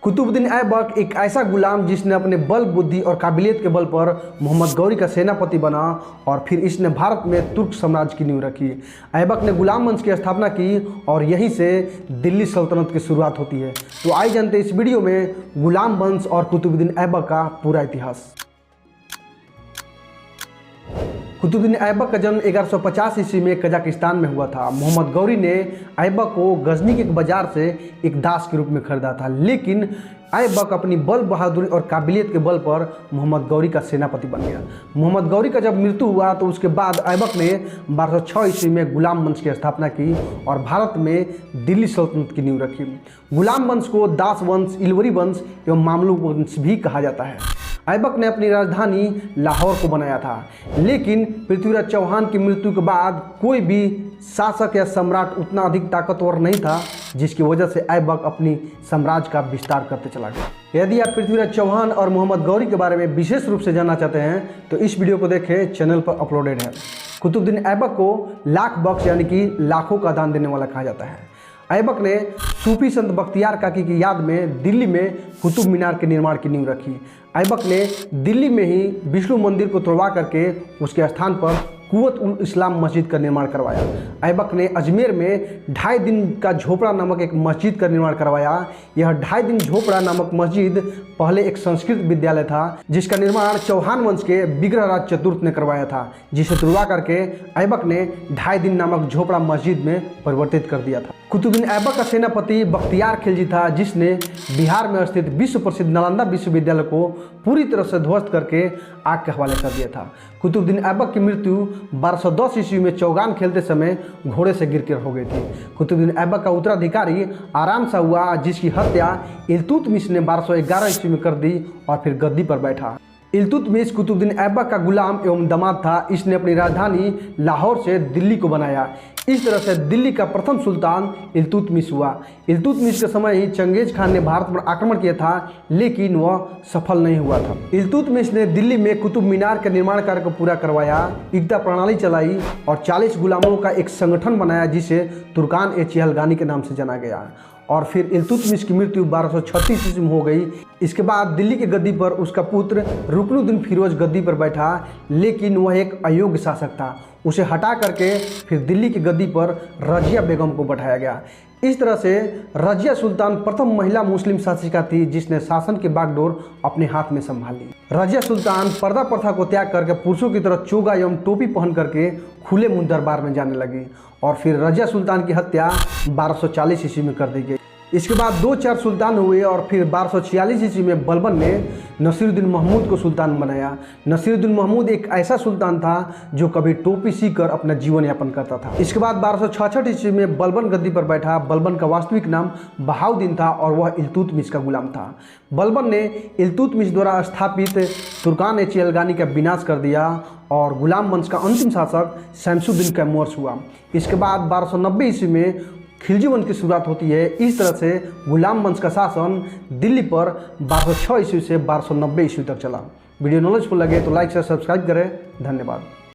कुतुबुद्दीन ऐबक एक ऐसा गुलाम जिसने अपने बल बुद्धि और काबिलियत के बल पर मोहम्मद गौरी का सेनापति बना और फिर इसने भारत में तुर्क साम्राज्य की नींव रखी। ऐबक ने गुलाम वंश की स्थापना की और यहीं से दिल्ली सल्तनत की शुरुआत होती है। तो आइए जानते हैं इस वीडियो में गुलाम वंश और कुतुबुद्दीन ऐबक का पूरा इतिहास। कुतुबुद्दीन ऐबक का जन्म 1150 ईस्वी में कजाकिस्तान में हुआ था। मोहम्मद गौरी ने ऐबक को गजनी के एक बाजार से एक दास के रूप में खरीदा था, लेकिन ऐबक अपनी बल बहादुरी और काबिलियत के बल पर मोहम्मद गौरी का सेनापति बन गया। मोहम्मद गौरी का जब मृत्यु हुआ तो उसके बाद ऐबक ने 1206 ईस्वी में गुलाम वंश की स्थापना की और भारत में दिल्ली सल्तनत की नींव रखी। गुलाम वंश को दास वंश, इलवरी वंश एवं मामलुक वंश भी कहा जाता है। ऐबक ने अपनी राजधानी लाहौर को बनाया था, लेकिन पृथ्वीराज चौहान की मृत्यु के बाद कोई भी शासक या सम्राट उतना अधिक ताकतवर नहीं था, जिसकी वजह से ऐबक अपनी साम्राज्य का विस्तार करते चला गया। यदि आप पृथ्वीराज चौहान और मोहम्मद गौरी के बारे में विशेष रूप से जानना चाहते हैं तो इस वीडियो को देखें, चैनल पर अपलोडेड है। कुतुबुद्दीन ऐबक को लाख बख्श यानी कि लाखों का दान देने वाला कहा जाता है। ऐबक ने सूफी संत बख्तियार काकी की याद में दिल्ली में कुतुब मीनार के निर्माण की नींव रखी। ऐबक ने दिल्ली में ही विष्णु मंदिर को तोड़वा करके उसके स्थान पर कुव्वत उल इस्लाम मस्जिद का निर्माण करवाया। ऐबक ने अजमेर में 2.5 दिन का झोपड़ा नामक एक मस्जिद का निर्माण करवाया। यह 2.5 दिन झोपड़ा नामक मस्जिद पहले एक संस्कृत विद्यालय था, जिसका निर्माण चौहान वंश के विग्रहराज चतुर्थ ने करवाया था, जिसे तुड़वा करके ऐबक ने 2.5 दिन नामक झोपड़ा मस्जिद में परिवर्तित कर दिया था। कुतुबुद्दीन ऐबक का सेनापति बख्तियार खिलजी था, जिसने बिहार में स्थित विश्व प्रसिद्ध नालंदा विश्वविद्यालय को पूरी तरह से ध्वस्त करके आग के हवाले कर दिया था। कुतुबुद्दीन ऐबक की मृत्यु 1210 ईस्वी में चौगान खेलते समय घोड़े से गिरकर हो गई थी। कुतुबुद्दीन ऐबक का उत्तराधिकारी आराम शाह हुआ, जिसकी हत्या इल्तुतमिश ने 1211 ईस्वी में कर दी और फिर गद्दी पर बैठा। इल्तुतमिश कुतुबुद्दीन ऐबक का गुलाम एवं दामाद था। इसने अपनी राजधानी लाहौर से दिल्ली को बनाया। इस तरह से दिल्ली का प्रथम सुल्तान इल्तुतमिश हुआ। इल्तुतमिश के समय ही चंगेज खान ने भारत पर आक्रमण किया था, लेकिन वह सफल नहीं हुआ था। इल्तुतमिश ने दिल्ली में कुतुब मीनार के निर्माण कार्य को पूरा करवाया, इक्ता प्रणाली चलाई और 40 गुलामों का एक संगठन बनाया, जिसे तुर्कान-ए-चिहलगानी के नाम से जाना गया। और फिर इल्तुतमिश की मृत्यु 1236 ईस्वी में हो गई। इसके बाद दिल्ली की गद्दी पर उसका पुत्र रुकनुद्दीन फिरोज गद्दी पर बैठा, लेकिन वह एक अयोग्य शासक था। उसे हटा करके फिर दिल्ली की गद्दी पर रजिया बेगम को बैठाया गया। इस तरह से रजिया सुल्तान प्रथम महिला मुस्लिम शासिका थी, जिसने शासन की बागडोर अपने हाथ में संभाली। रजिया सुल्तान पर्दा प्रथा को त्याग करके पुरुषों की तरह चोगा एवं टोपी पहन करके खुले मुंह दरबार में जाने लगी और फिर रजिया सुल्तान की हत्या 1240 ईस्वी में कर दी गई। इसके बाद 2-4 सुल्तान हुए और फिर 1246 ईस्वी में बलबन ने नसीरुद्दीन महमूद को सुल्तान बनाया। नसीरुद्दीन महमूद एक ऐसा सुल्तान था जो कभी टोपी सीकर अपना जीवन यापन करता था। इसके बाद 1266 ईस्वी में बलबन गद्दी पर बैठा। बलबन का वास्तविक नाम बहाउद्दीन था और वह इल्तुतमिश का गुलाम था। बलबन ने इल्तुतमिश द्वारा स्थापित तुर्कान-ए-चिहलगानी का विनाश कर दिया और गुलाम वंश का अंतिम शासक शमसुद्दीन कैमूर हुआ। इसके बाद 1290 ईस्वी में खिलजी वंश की शुरुआत होती है। इस तरह से गुलाम वंश का शासन दिल्ली पर 1206 ईस्वी से 1290 ईस्वी तक चला। वीडियो नॉलेजफुल लगे तो लाइक से सब्सक्राइब करें। धन्यवाद।